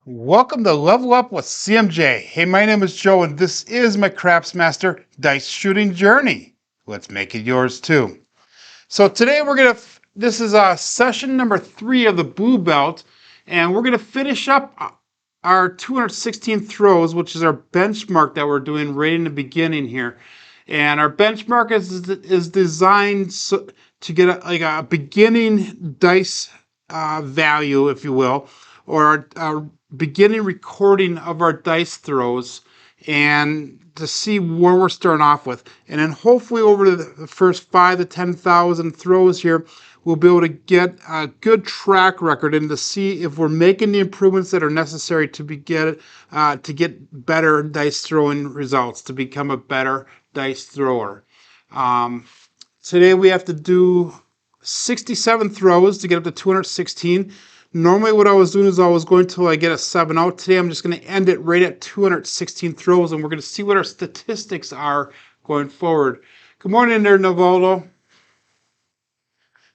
Welcome to Level Up with CMJ. Hey, my name is Joe, and this is my Craftsmaster dice shooting journey. Let's make it yours too. So today this is session number 3 of the blue belt, and we're gonna finish up our 216 throws, which is our benchmark that we're doing right in the beginning here. And our benchmark is designed to get a beginning dice value, if you will, or our beginning recording of our dice throws, and to see where we're starting off with. And then hopefully over the first 5 to 10,000 throws here, we'll be able to get a good track record and to see if we're making the improvements that are necessary to get better dice throwing results, to become a better dice thrower. Today we have to do 67 throws to get up to 216. Normally what I was doing is I was going till I get a 7 out. Today I'm just going to end it right at 216 throws, and we're going to see what our statistics are going forward. Good morning there, Novaldo.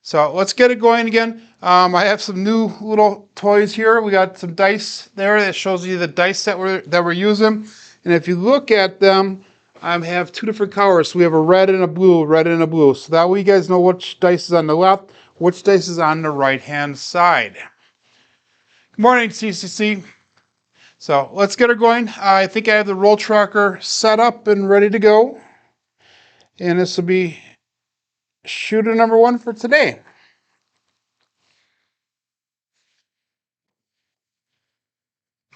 So let's get it going again. I have some new little toys here. We got some dice there that shows you the dice that we're using. And if you look at them, I have 2 different colors. So we have a red and a blue, So that way you guys know which dice is on the left, which dice is on the right-hand side. Good morning, CCC. So let's get her going. I think I have the roll tracker set up and ready to go. And this will be shooter number 1 for today.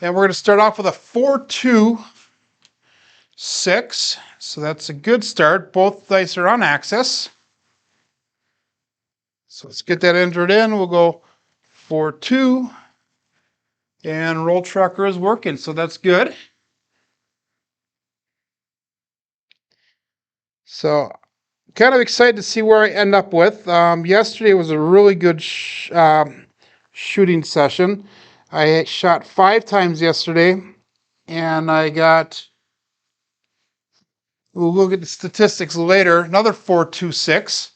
And we're going to start off with a 4-2-6. So that's a good start. Both dice are on axis. So let's get that entered in. We'll go 4-2. And roll tracker is working, so that's good. So kind of excited to see where I end up with. Yesterday was a really good shooting session. I shot 5 times yesterday, and I got, we'll look at the statistics later, another 4-2-6.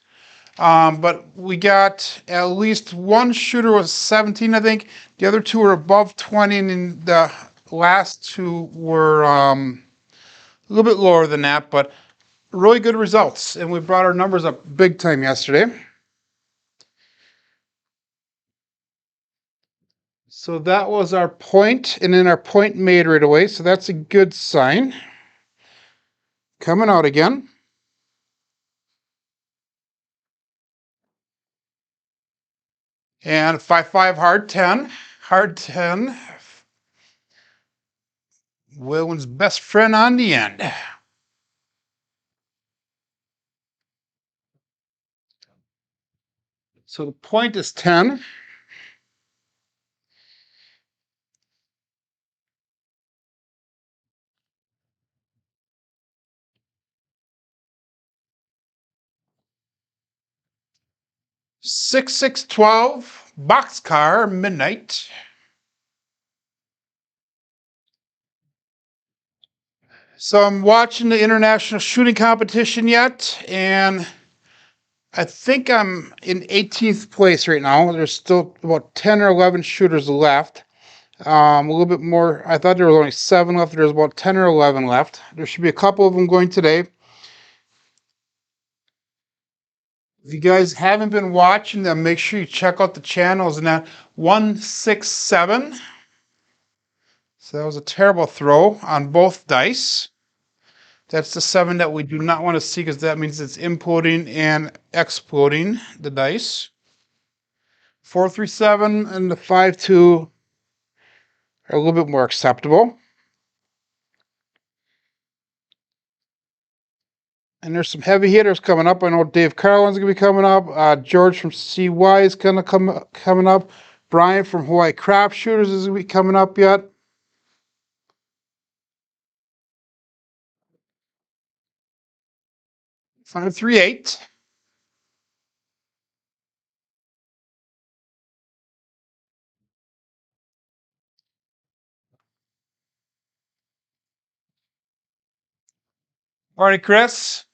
But we got at least one shooter was 17, I think. The other 2 were above 20, and the last 2 were a little bit lower than that, but really good results. And we brought our numbers up big time yesterday. So that was our point, and then our point made right away. So that's a good sign. Coming out again. And 5-5 hard 10. Hard 10. William's best friend on the end. So the point is 10. Six 6-12 boxcar midnight. So I'm watching the international shooting competition yet, and I think I'm in 18th place right now. There's still about 10 or 11 shooters left. A little bit more. I thought there was only 7 left. There's about 10 or 11 left. There should be a couple of them going today. If you guys haven't been watching them, make sure you check out the channels. And that 167. So that was a terrible throw on both dice. That's the 7 that we do not want to see, because that means it's imploding and exploding the dice. 4-3-7 and the 5-2 are a little bit more acceptable. And there's some heavy hitters coming up. I know Dave Carlin's going to be coming up. George from CY is going to coming up. Brian from Hawaii Craft Shooters is going to be coming up yet. Five, 3-8. Morning, Chris.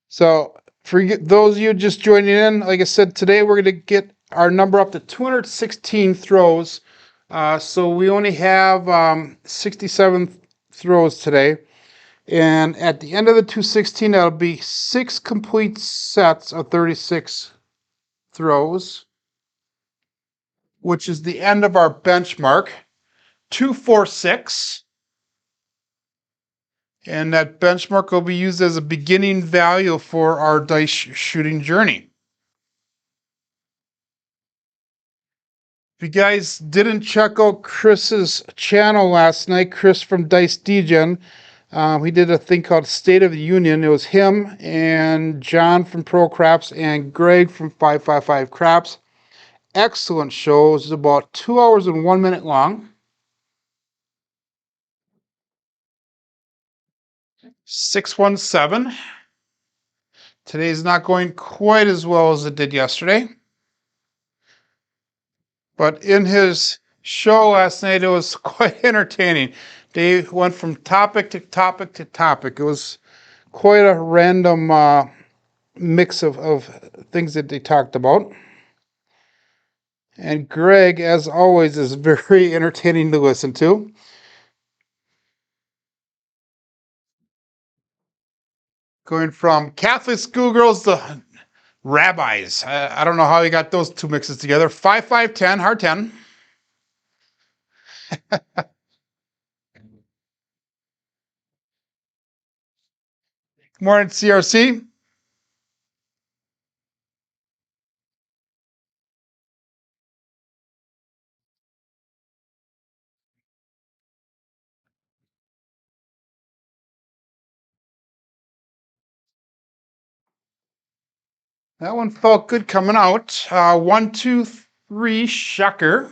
So for those of you just joining in, like I said, today we're going to get our number up to 216 throws. So we only have 67 throws today. And at the end of the 216, that'll be 6 complete sets of 36 throws, which is the end of our benchmark. 246. And that benchmark will be used as a beginning value for our dice shooting journey. If you guys didn't check out Chris's channel last night, Chris from Dice Degen, he did a thing called State of the Union. It was him and John from Pro Craps and Greg from 555 Craps. Excellent show. It was about 2 hours and 1 minute long. 617. Today's not going quite as well as it did yesterday. But in his show last night, it was quite entertaining. They went from topic to topic to topic. It was quite a random mix of things that they talked about. And Greg, as always, is very entertaining to listen to. Going from Catholic schoolgirls to rabbis. I don't know how he got those two mixes together. 5510, hard 10. Good morning, CRC. That one felt good coming out. 1, 2, 3, shucker.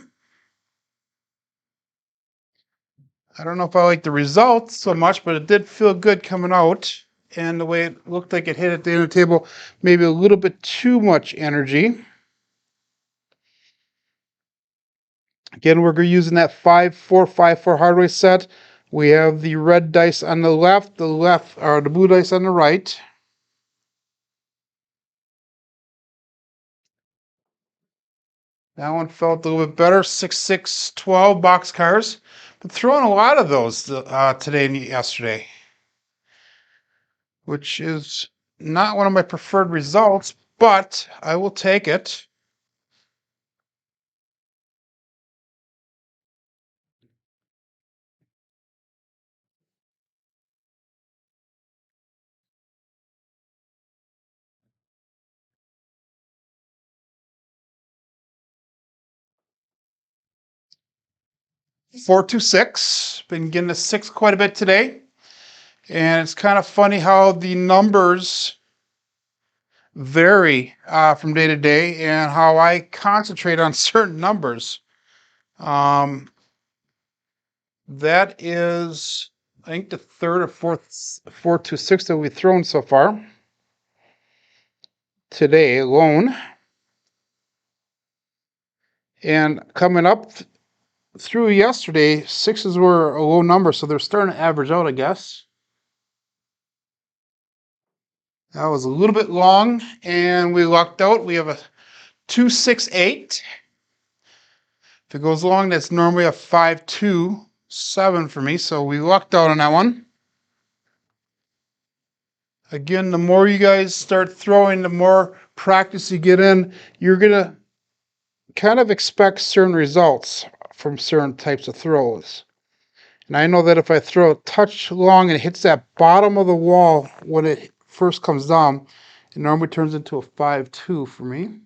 I don't know if I like the results so much, but it did feel good coming out. And the way it looked like it hit at the end of the table, maybe a little bit too much energy. Again, we're using that 5-4-5-4 hardware set. We have the red dice on the left, or the blue dice on the right. That one felt a little bit better. 6, 6, 12 boxcars. Been throwing a lot of those today and yesterday, which is not one of my preferred results, but I will take it. Four to six. Been getting a 6 quite a bit today. And it's kind of funny how the numbers vary from day to day and how I concentrate on certain numbers. That is, I think, the third or fourth 4 to 6 that we've thrown so far today alone. And coming up through yesterday, 6s were a low number, so they're starting to average out, I guess. That was a little bit long, and we lucked out. We have a 2-6-8. If it goes long, that's normally a 5-2-7 for me, so we lucked out on that one. Again, the more you guys start throwing, the more practice you get in, you're going to kind of expect certain results from certain types of throws. And I know that if I throw a touch long and it hits that bottom of the wall when it first comes down, it normally turns into a 5-2 for me.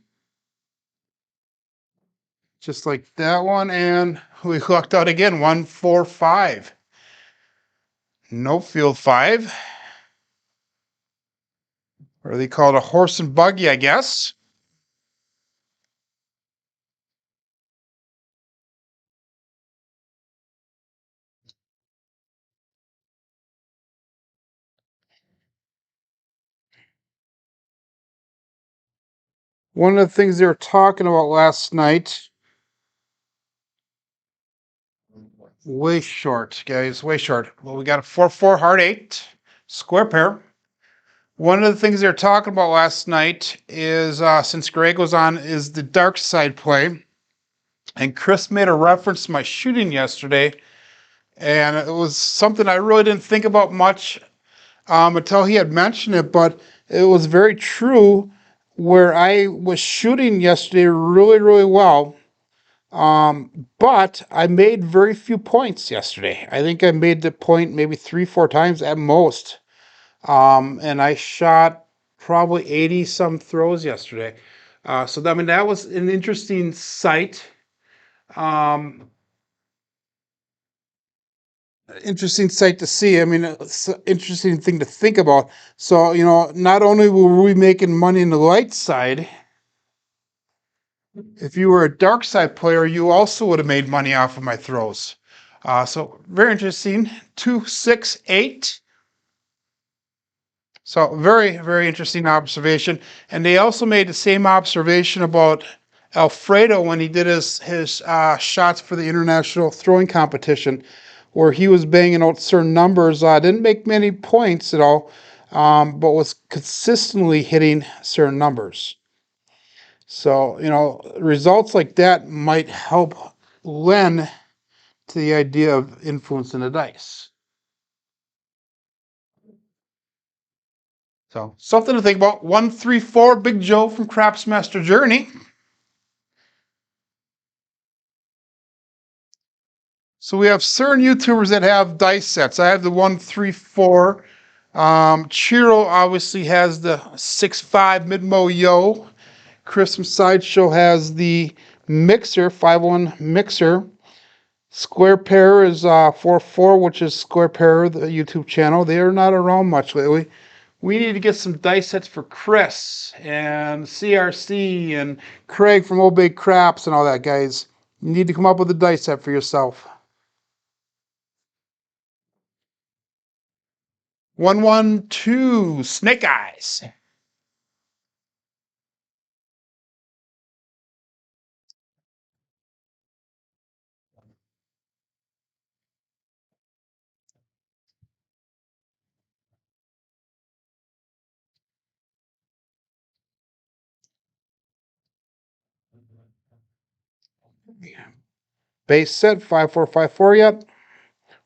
Just like that one, and we lucked out again, 1-4-5. No field 5. Or they call it a horse and buggy, I guess. One of the things they were talking about last night, way short, guys, way short. Well, we got a 4-4 hard 8, square pair. One of the things they're talking about last night is, since Greg was on, is the dark side play. And Chris made a reference to my shooting yesterday, and it was something I really didn't think about much until he had mentioned it, but it was very true where I was shooting yesterday really, really well. But I made very few points yesterday. I think I made the point maybe 3, 4 times at most. And I shot probably 80 some throws yesterday. So I mean, that was an interesting sight. Um, Interesting sight to see. I mean, it's an interesting thing to think about. So, not only were we making money in the light side, if you were a dark side player, you also would have made money off of my throws. So very interesting. 2, 6, 8. So very, very interesting observation. And they also made the same observation about Alfredo when he did his shots for the international throwing competition, where he was banging out certain numbers. Didn't make many points at all, but was consistently hitting certain numbers. So, results like that might help lend to the idea of influencing the dice. So, something to think about. 134, Big Joe from Craps Master Journey. So we have certain YouTubers that have dice sets. I have the 134. Chiro obviously has the 6.5 Midmo Yo. Chris from Sideshow has the Mixer, 5.1 Mixer. Square Pair is 4.4, which is Square Pair, the YouTube channel. They are not around much lately. We need to get some dice sets for Chris and CRC and Craig from Old Big Craps and all that, guys. You need to come up with a dice set for yourself. 112, Snake Eyes. Base set 5454 yet.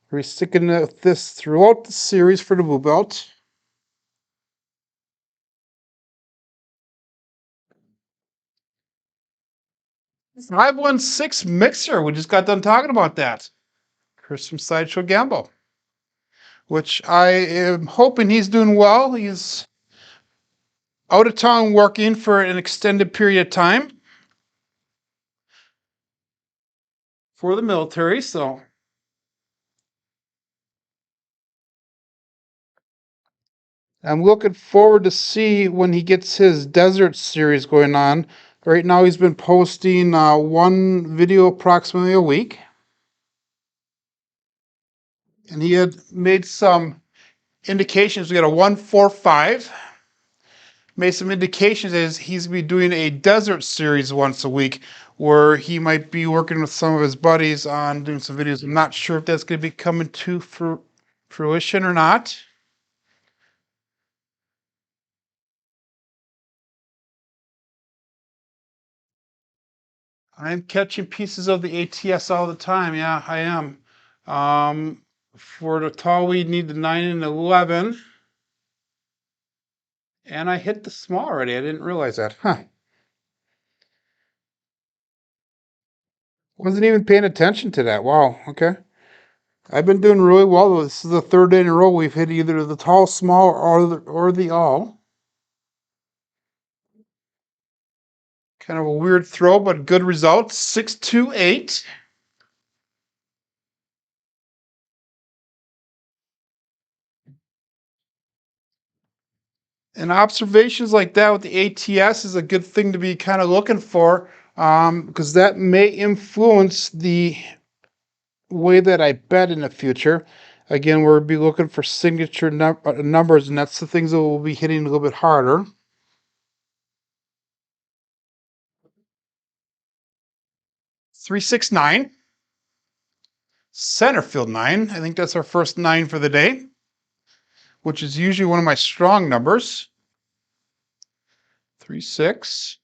We're sticking with this throughout the series for the blue belt. Five 516 Mixer. We just got done talking about that. Chris from Sideshow Gamble, which I am hoping he's doing well. He's out of town working for an extended period of time for the military. So I'm looking forward to see when he gets his desert series going on. Right now he's been posting one video approximately a week. And he had made some indications. We got a 145. Made some indications as he's going to be doing a desert series once a week where he might be working with some of his buddies on doing some videos. I'm not sure if that's going to be coming to fruition or not. I'm catching pieces of the ATS all the time. Yeah, I am. For the tall weed, need the 9 and 11. And I hit the small already. I didn't realize that. Huh. Wasn't even paying attention to that. Wow. Okay. I've been doing really well. This is the third day in a row we've hit either the tall, small, or the all. Kind of a weird throw, but good result. 628. And observations like that with the ATS is a good thing to be kind of looking for, because that may influence the way that I bet in the future. Again, we'll be looking for signature numbers, and that's the things that we'll be hitting a little bit harder. 369. Center field 9. I think that's our first 9 for the day. which is usually one of my strong numbers. 3, 6.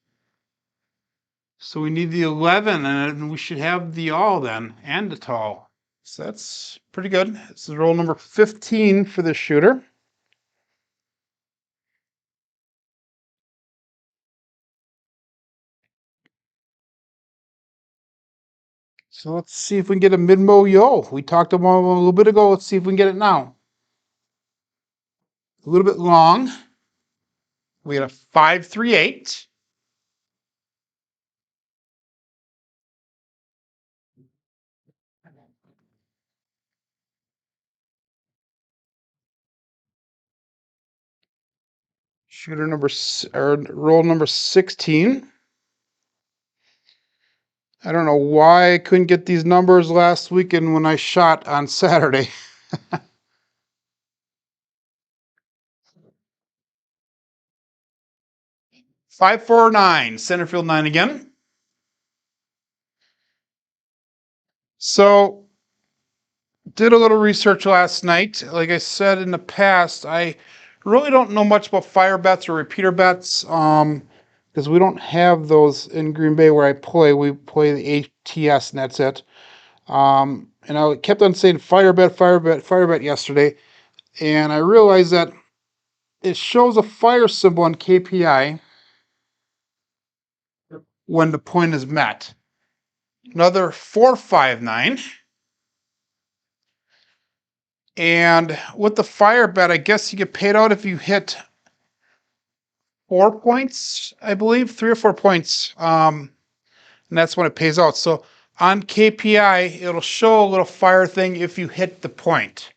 So we need the 11, and we should have the all then, and the tall. So that's pretty good. This is roll number 15 for this shooter. So let's see if we can get a mid-mo yo. We talked about it a little bit ago. Let's see if we can get it now. A little bit long. We got a 5, 3, 8. Shooter number, or roll number 16. I don't know why I couldn't get these numbers last weekend when I shot on Saturday. 5, 4, 9. Center field 9 again. So did a little research last night. Like I said in the past, I really don't know much about fire bets or repeater bets because we don't have those in Green Bay where I play. We play the ATS and that's it. And I kept on saying fire bet, fire bet, fire bet yesterday. And I realized that it shows a fire symbol on KPI when the point is met. Another 459. And with the fire bet, I guess you get paid out if you hit 4 points, I believe, 3 or 4 points. And that's when it pays out. So on KPI, it'll show a little fire thing if you hit the point.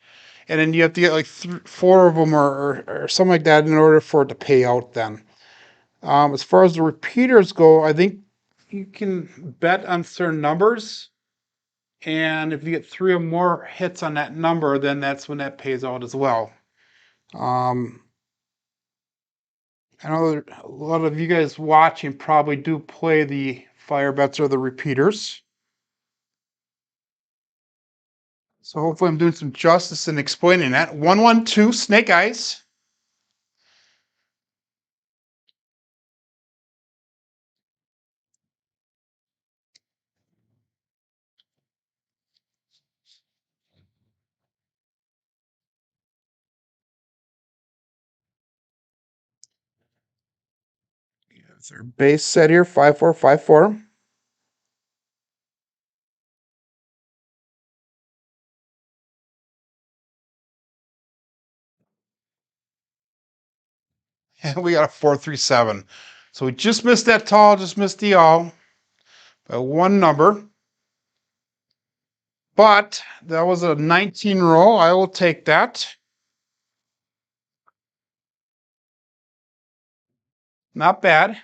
And then you have to get like 4 of them or something like that in order for it to pay out then. As far as the repeaters go, I think you can bet on certain numbers. And if you get 3 or more hits on that number, then that's when that pays out as well. I know a lot of you guys watching probably do play the fire bets or the repeaters. So hopefully I'm doing some justice in explaining that. 112 Snake Eyes. That's our base set here, 5454. And we got a 437. So we just missed that tall, just missed the all by 1 number. But that was a 19 roll. I will take that. Not bad.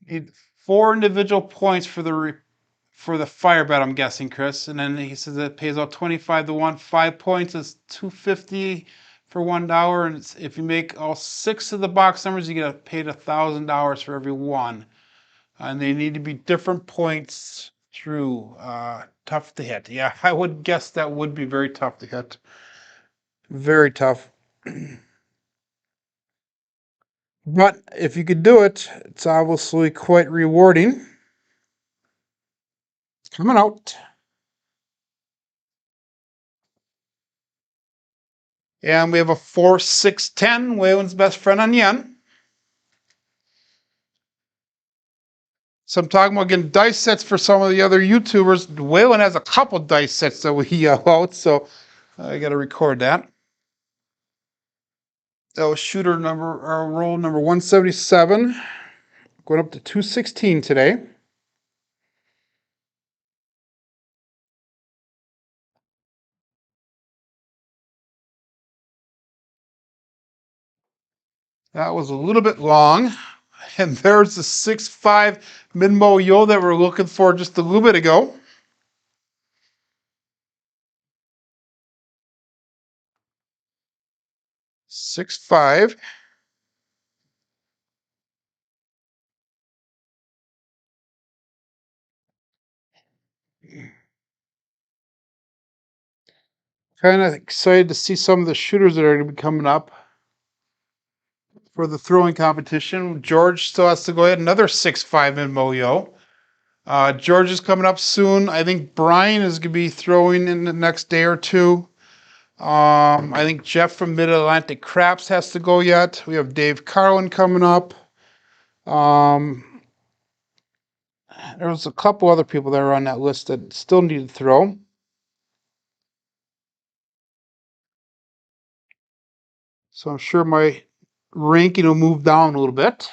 Need 4 individual points for the fire bet, I'm guessing, Chris. And then he says it pays out 25 to 1. 5 points is $250 for $1. And if you make all 6 of the box numbers, you get paid $1,000 for every one. And they need to be different points through. Tough to hit. Yeah, I would guess that would be very tough to hit. Very tough. But if you could do it, it's obviously quite rewarding. It's coming out. And we have a 4, 6, 10. Waylon's best friend on yen. So I'm talking about getting dice sets for some of the other YouTubers. Waylon has a couple dice sets that we yell out, so I got to record that. That was shooter number, or roll number 177. Going up to 216 today. That was a little bit long. And there's the 6.5 Minmo Yo that we're looking for just a little bit ago. Six five. Kind of excited to see some of the shooters that are going to be coming up for the throwing competition. George still has to go ahead, another 6'5" in Moyo. George is coming up soon. I think Brian is going to be throwing in the next day or two. I think Jeff from Mid-Atlantic Craps has to go yet. We have Dave Carlin coming up. There was a couple other people that were on that list that still need to throw. So I'm sure my ranking will move down a little bit.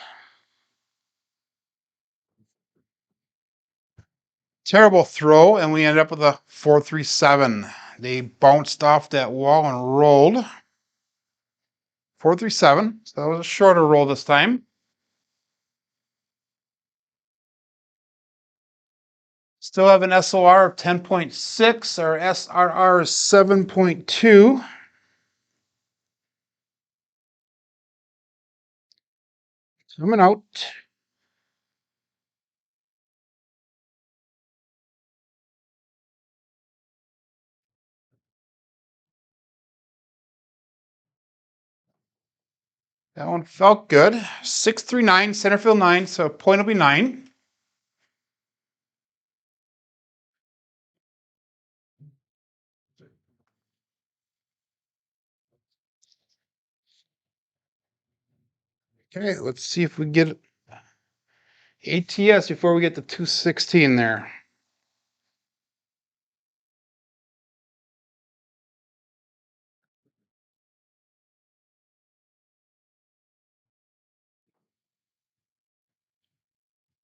Terrible throw, and we ended up with a 4.37. They bounced off that wall and rolled. 4.37, so that was a shorter roll this time. Still have an SOR of 10.6. Our SRR is 7.2. Coming out. That one felt good. 6.39, center field 9, so point will be 9. Okay, let's see if we get ATS before we get to 216 there.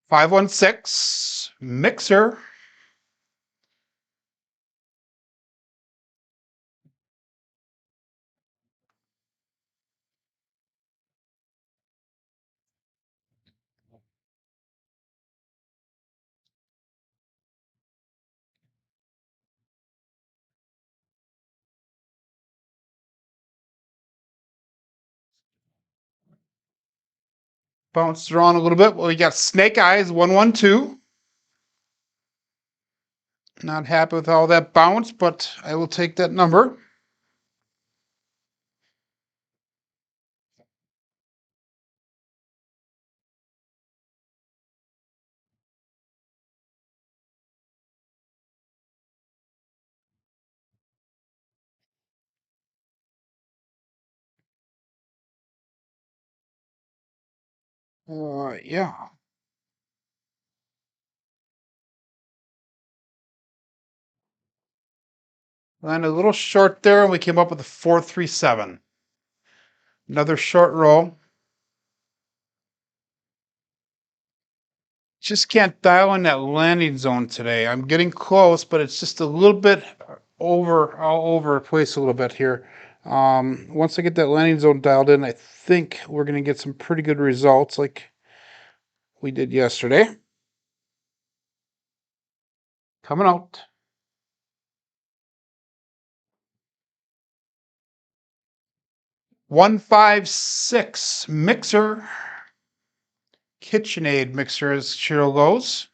.516 mixer. Bounced around a little bit. Well, we got Snake Eyes 112. Not happy with all that bounce, but I will take that number. Yeah. Landed a little short there, and we came up with a 4.37. Another short roll. Just can't dial in that landing zone today. I'm getting close, but it's just a little bit all over the place a little bit here. Once I get that landing zone dialed in, I think we're going to get some pretty good results like we did yesterday. Coming out. 156 mixer. KitchenAid mixer as Cheryl goes.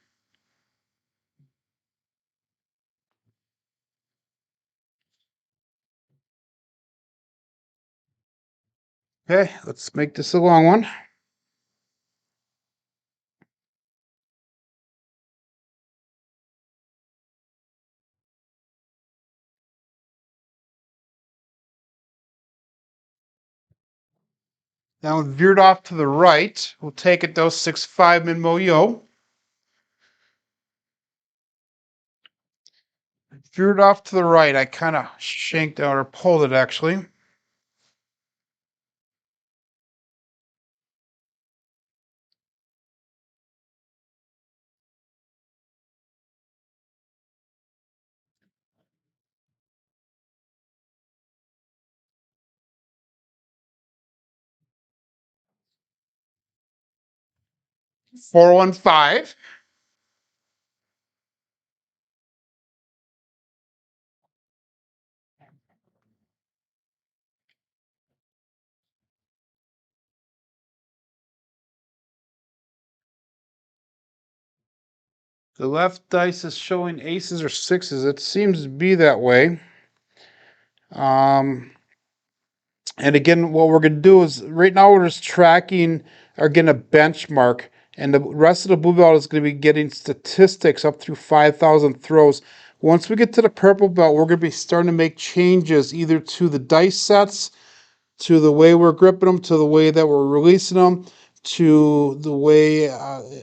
Okay, let's make this a long one. Now it veered off to the right. We'll take it though, 6.5 min Moyo. Veered off to the right. I kind of shanked out or pulled it actually. .415. The left dice is showing aces or sixes. It seems to be that way. Um, and again, what we're going to do is right now we're just tracking or getting a benchmark, and the rest of the blue belt is going to be getting statistics up through 5,000 throws. Once we get to the purple belt, we're going to be starting to make changes either to the dice sets, to the way we're gripping them, to the way that we're releasing them, to the way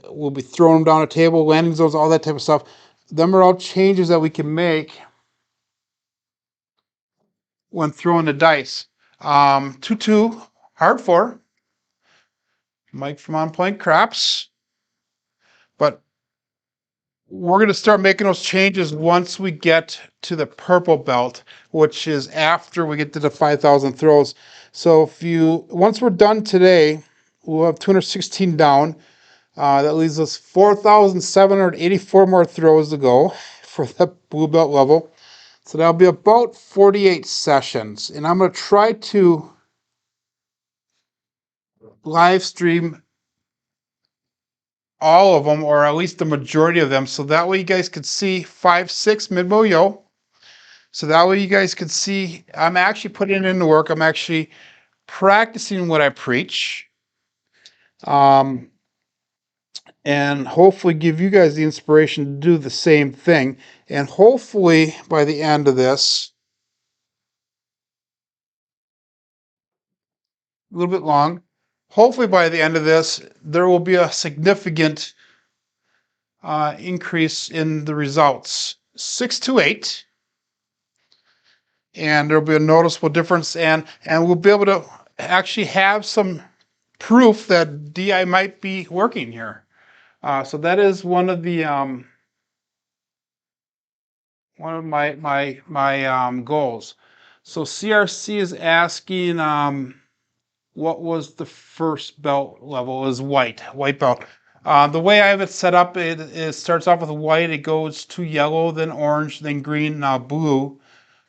we'll be throwing them down a table, landing zones, all that type of stuff. Them are all changes that we can make when throwing the dice. 2-2, hard 4. Mike from On Point Craps. But we're going to start making those changes once we get to the purple belt, which is after we get to the 5,000 throws. So once we're done today, we'll have 216 down. That leaves us 4,784 more throws to go for the blue belt level. So that'll be about 48 sessions. And I'm going to try to live stream all of them, or at least the majority of them, so that way you guys could see 5-6 mid-mo yo. So that way you guys could see I'm actually putting in the work. I'm actually practicing what I preach. And hopefully give you guys the inspiration to do the same thing. And hopefully by the end of this, a little bit long, hopefully by the end of this, there will be a significant increase in the results. 6 to 8. And there'll be a noticeable difference, and we'll be able to actually have some proof that DI might be working here. So that is one of the one of my goals. So CRC is asking what was the first belt level? Is white belt. The way I have it set up, it starts off with white, it goes to yellow, then orange, then green, now blue.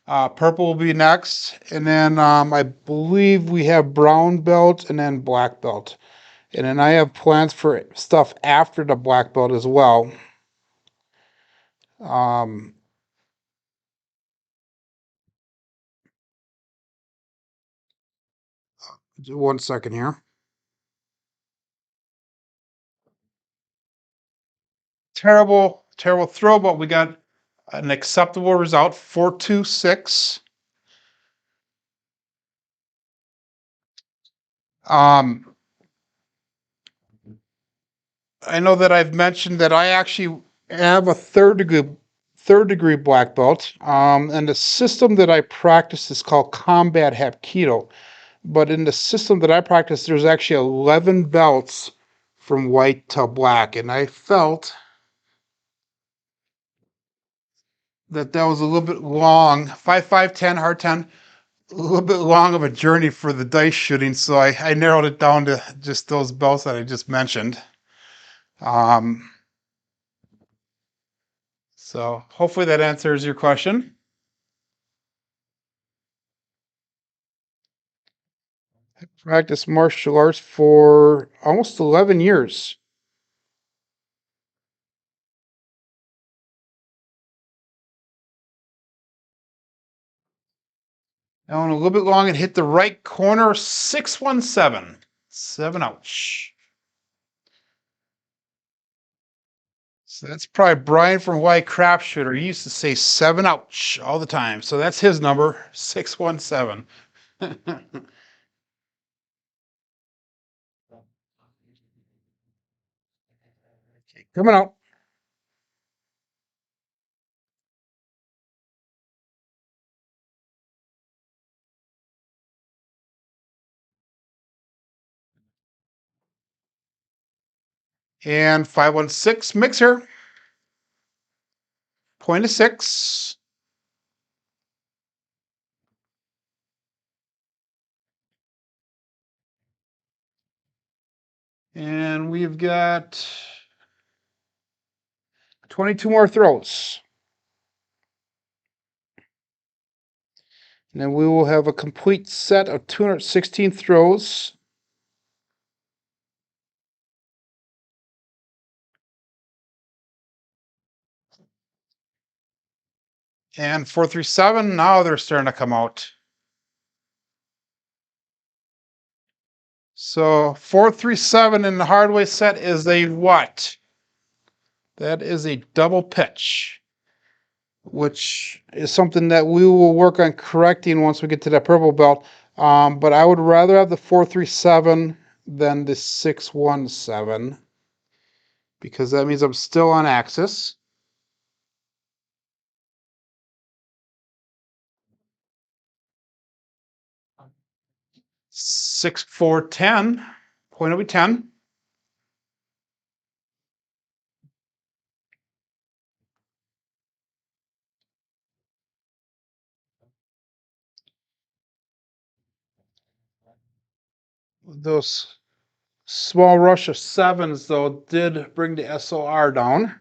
Purple will be next, and then I believe we have brown belt and then black belt. And then I have plans for stuff after the black belt as well. Um, 1 second here. Terrible throw, but we got an acceptable result, 4-2-6. I know that I've mentioned that I actually have a third degree black belt, and the system that I practice is called Combat Hapkido. But in the system that I practice, there's actually 11 belts from white to black, and I felt that was a little bit long. 5-5-10, hard 10, a little bit long of a journey for the dice shooting, so I narrowed it down to just those belts that I just mentioned. Um, so hopefully that answers your question. I practiced martial arts for almost 11 years. I went a little bit long and hit the right corner, 617. 7 ouch. So that's probably Brian from White Crap Shooter. He used to say 7 ouch all the time. So that's his number, 617. Okay, coming out. And 516 mixer. Point of 6. And we've got 22 more throws. And then we will have a complete set of 216 throws. And 437, now they're starting to come out. So 437 in the hard way set is a what? That is a double pitch, which is something that we will work on correcting once we get to that purple belt. But I would rather have the 437 than the 617 because that means I'm still on axis. 6-4-10, point will be 10. Those small rush of sevens, though, did bring the SOR down.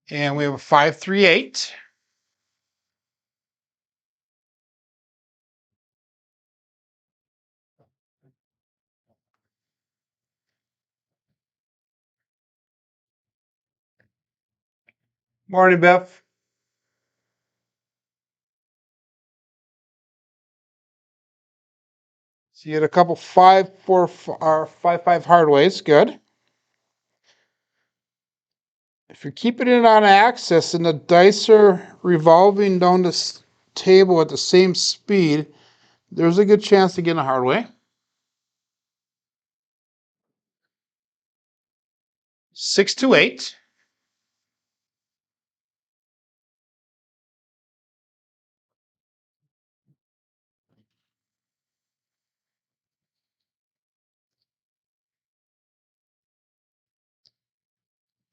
And we have a 5-3-8. Morning, Beth. So you had a couple 5-5 hard ways. Good. If you're keeping it on axis and the dice are revolving down this table at the same speed, there's a good chance to get in a hard way. 6-2-8.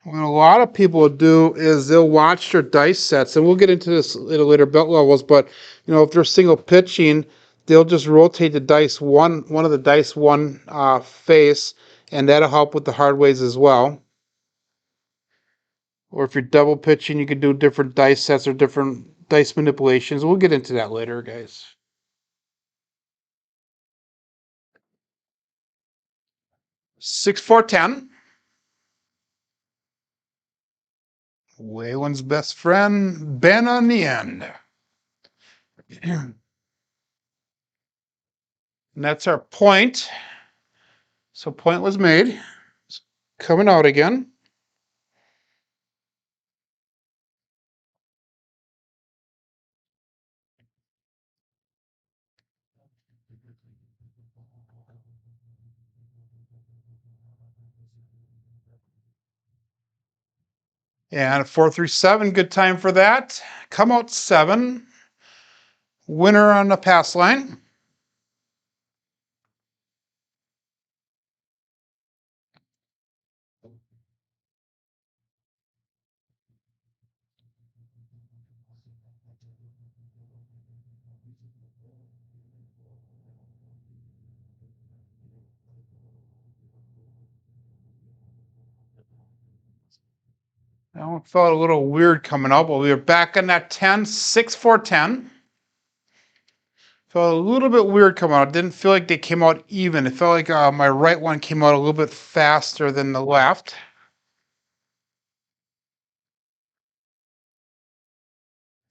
What a lot of people do is they'll watch their dice sets, and we'll get into this at later belt levels, but if they're single pitching, they'll just rotate the dice one of the dice one face, and that'll help with the hard ways as well. Or if you're double pitching, you can do different dice sets or different dice manipulations. We'll get into that later, guys. 6-4-10. Waylon's best friend, Ben on the end. And that's our point. So point was made. It's coming out again. And 4-3-7, good time for that. Come out 7. Winner on the pass line. That one felt a little weird coming up, but we were back on that 10, 6-4-10. Felt a little bit weird coming out. It didn't feel like they came out even. It felt like my right one came out a little bit faster than the left.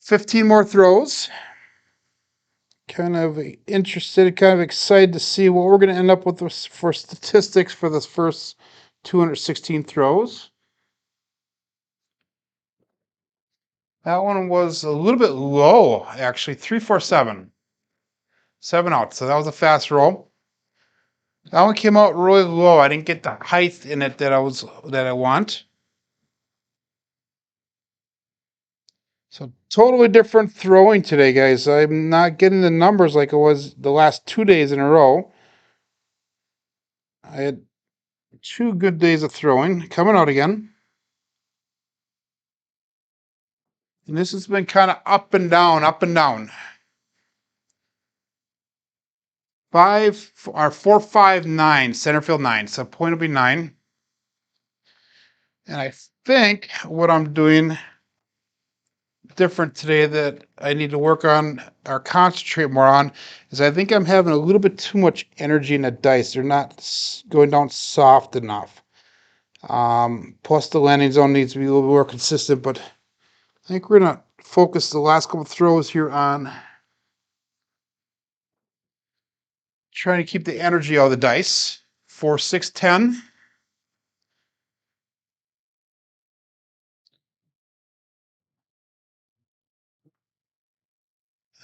15 more throws. Kind of interested, kind of excited to see what we're going to end up with for statistics for this first 216 throws. That one was a little bit low, actually. 3-4-7. 7 out. So that was a fast roll. That one came out really low. I didn't get the height in it that I want. So totally different throwing today, guys. I'm not getting the numbers like it was the last 2 days in a row. I had 2 good days of throwing. Coming out again. And this has been kind of up and down, up and down. 4-5-9, center field 9. So point will be 9. And I think what I'm doing different today that I need to work on or concentrate more on is I think I'm having a little bit too much energy in the dice. They're not going down soft enough. Plus the landing zone needs to be a little bit more consistent, but I think we're going to focus the last couple throws here on trying to keep the energy out of the dice. 4, 6, 10.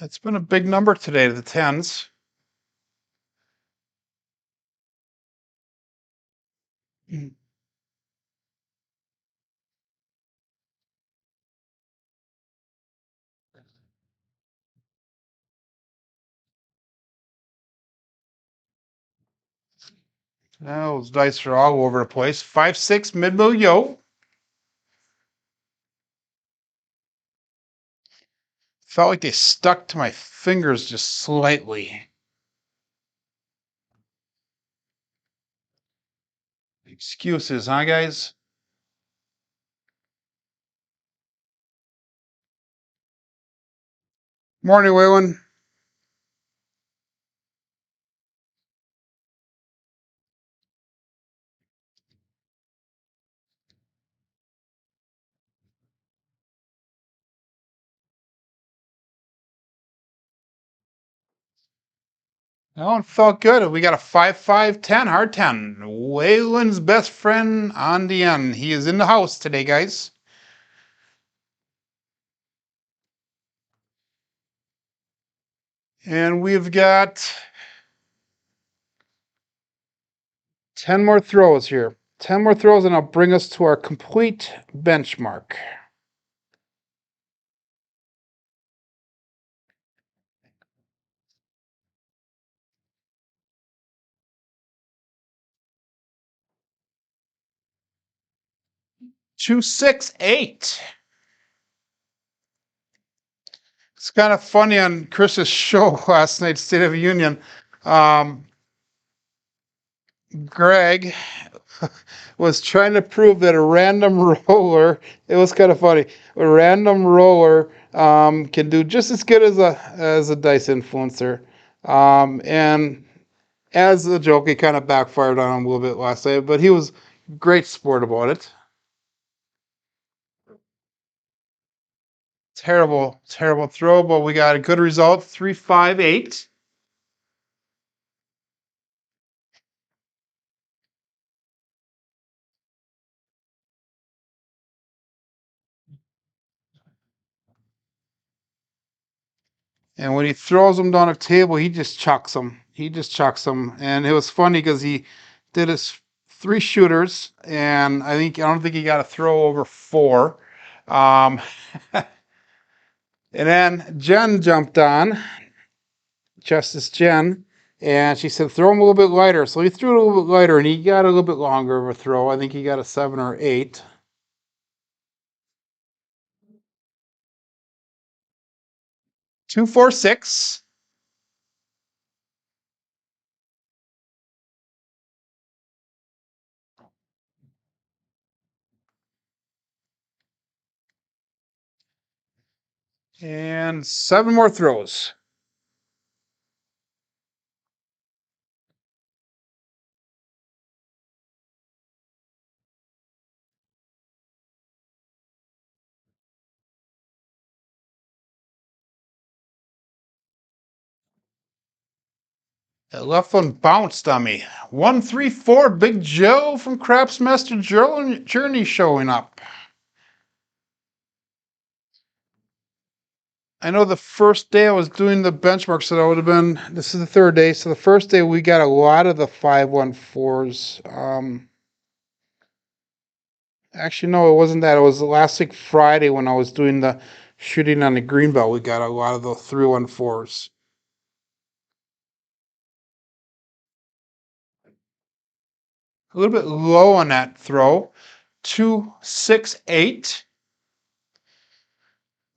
It's been a big number today, the 10s. Now those dice are all over the place. 5, 6, mid-mill yo. Felt like they stuck to my fingers just slightly. Excuses, huh, guys? Morning, Waylon. That one felt good. We got a 5, 5, 10, hard 10. Waylon's best friend on the end. He is in the house today, guys. And we've got 10 more throws here. 10 more throws, and I'll bring us to our complete benchmark. Two, 6, 8. It's kind of funny on Chris's show last night, State of the Union. Greg was trying to prove that a random roller, it was kind of funny, a random roller can do just as good as a dice influencer. And as a joke, it kind of backfired on him a little bit last night, but he was great sport about it. Terrible, terrible throw, but we got a good result, 3, 5, 8. And when he throws them down a table, he just chucks them. He just chucks them. And it was funny because he did his 3 shooters, and I don't think he got a throw over 4. Um, and then Jen jumped on, Justice Jen, and she said, throw him a little bit lighter. So he threw it a little bit lighter, and he got a little bit longer of a throw. I think he got a 7 or 8. 2, 4, 6. And 7 more throws. That left one bounced on me. 1, 3, 4. Big Joe from Craps Master Journey showing up. I know the first day I was doing the benchmark, so that would have been, this is the 3rd day. So the first day we got a lot of the 514s. Actually, no, it wasn't that. It was the last week Friday when I was doing the shooting on the green belt. We got a lot of the 314s. A little bit low on that throw. 2, 6, 8.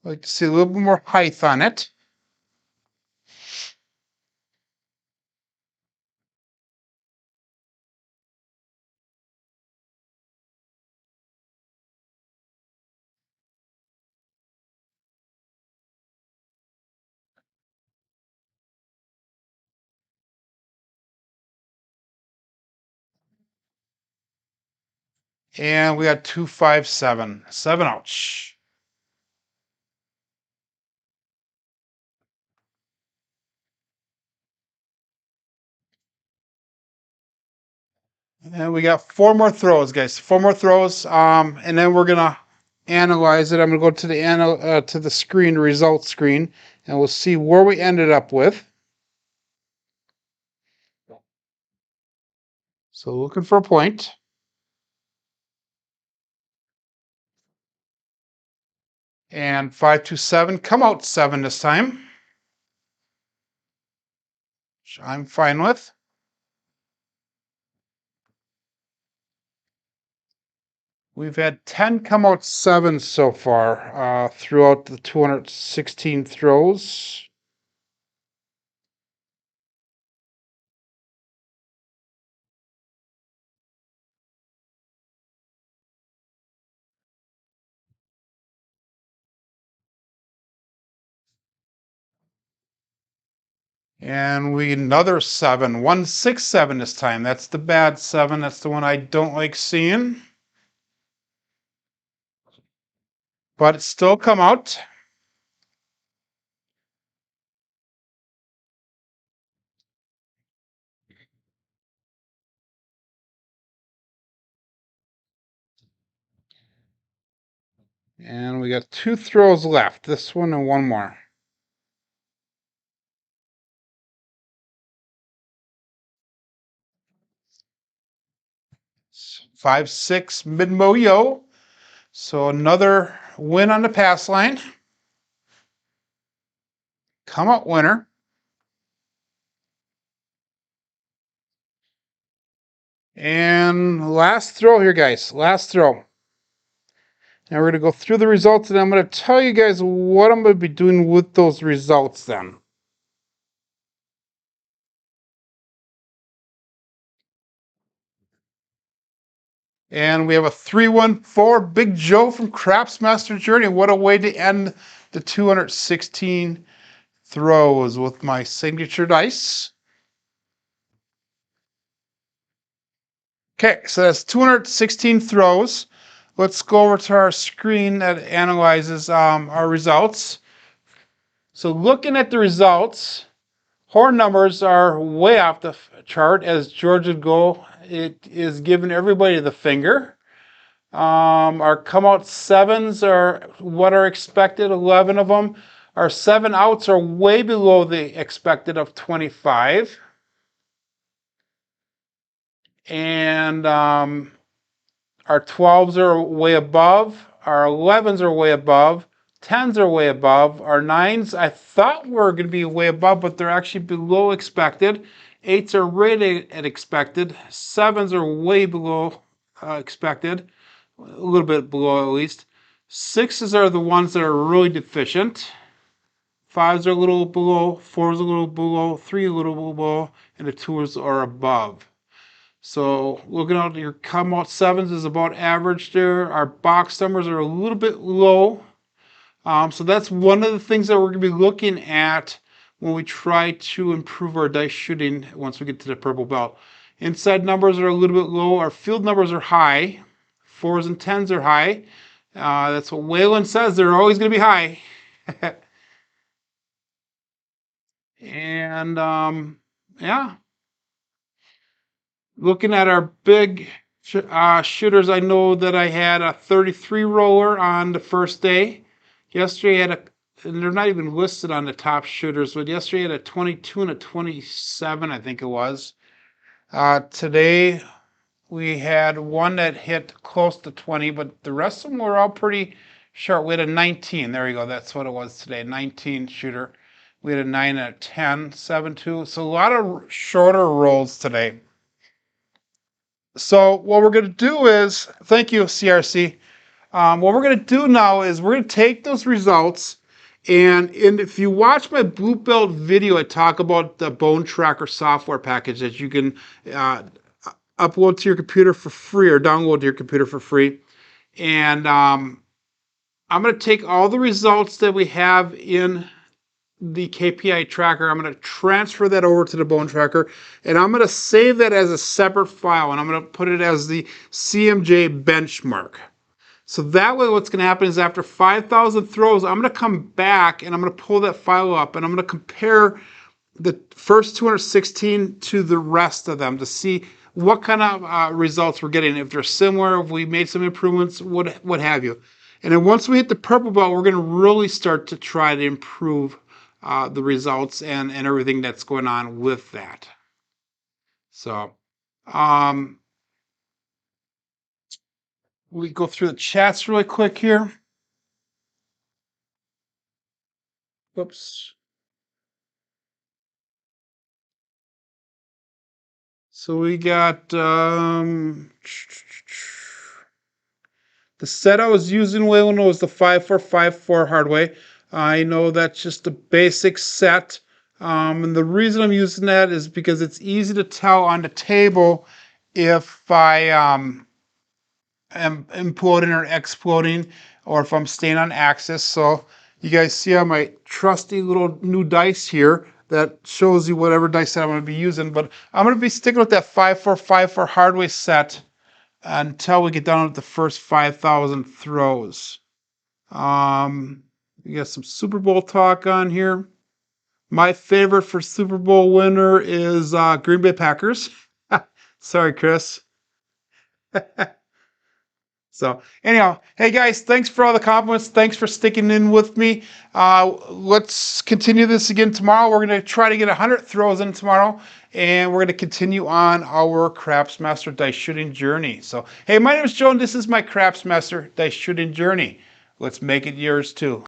I'd like to see a little bit more height on it. And we got 257. 7 ouch. And we got 4 more throws, guys. 4 more throws. And then we're gonna analyze it. I'm gonna go to the screen, results screen, and we'll see where we ended up with. So looking for a point. And 527, come out 7 this time, which I'm fine with. We've had 10 come out 7 so far throughout the 216 throws. And we another 7, 167 this time. That's the bad 7. That's the one I don't like seeing. But it still come out. And we got 2 throws left. This one and one more. 5-6 mid-mo-yo. So another win on the pass line. Come out winner. And last throw here, guys. Last throw. Now we're going to go through the results, and I'm going to tell you guys what I'm going to be doing with those results then. And we have a 314 Big Joe from Craps Master Journey. What a way to end the 216 throws with my signature dice. Okay, so that's 216 throws. Let's go over to our screen that analyzes our results. So looking at the results, horn numbers are way off the chart. As George would go, it is giving everybody the finger. Our come out 7s are what are expected, 11 of them. Our 7 outs are way below the expected of 25. And our 12s are way above. Our 11s are way above. 10s are way above. Our 9s, I thought were going to be way above, but they're actually below expected. 8s are right at expected. 7s are way below expected. A little bit below at least. 6s are the ones that are really deficient. 5s are a little below. 4s a little below. 3 a little below. And the 2s are above. So looking at your come out 7s is about average there. Our box numbers are a little bit low. So that's one of the things that we're going to be looking at when we try to improve our dice shooting once we get to the purple belt. Inside numbers are a little bit low. Our field numbers are high. 4s and 10s are high. That's what Waylon says. They're always going to be high. And yeah. Looking at our big shooters, I know that I had a 33 roller on the first day. Yesterday I had and they're not even listed on the top shooters, but yesterday I had a 22 and a 27, I think it was. Today we had one that hit close to 20, but the rest of them were all pretty short. We had a 19. There you go. That's what it was today. 19 shooter. We had a 9 and a 10, 7-2. So a lot of shorter rolls today. So what we're going to do is, thank you, CRC. What we're going to do now is we're going to take those results, and if you watch my Blue Belt video, I talk about the Bone Tracker software package that you can upload to your computer for free or download to your computer for free. And I'm going to take all the results that we have in the KPI tracker. I'm going to transfer that over to the bone tracker, and I'm going to save that as a separate file, and I'm going to put it as the CMJ benchmark. So that way what's going to happen is after 5,000 throws, I'm going to come back and I'm going to pull that file up and I'm going to compare the first 216 to the rest of them to see what kind of results we're getting. If they're similar, if we made some improvements, what have you. And then once we hit the purple belt, we're going to really start to try to improve the results and everything that's going on with that. So, we go through the chats really quick here. Whoops. So we got the set I was using when it was the 5454 hardware. I know that's just a basic set. And the reason I'm using that is because it's easy to tell on the table if I am imploding or exploding, or if I'm staying on axis. So you guys see on my trusty little new dice here that shows you whatever dice set I'm going to be using. But I'm going to be sticking with that 5454 hardware set until we get down with the first 5,000 throws. We got some Super Bowl talk on here. My favorite for Super Bowl winner is Green Bay Packers. Sorry, Chris. So anyhow, hey guys, thanks for all the compliments. Thanks for sticking in with me. Let's continue this again tomorrow. We're going to try to get 100 throws in tomorrow, and we're going to continue on our Craps Master dice shooting journey. So, hey, my name is Joe, and this is my Craps Master dice shooting journey. Let's make it yours too.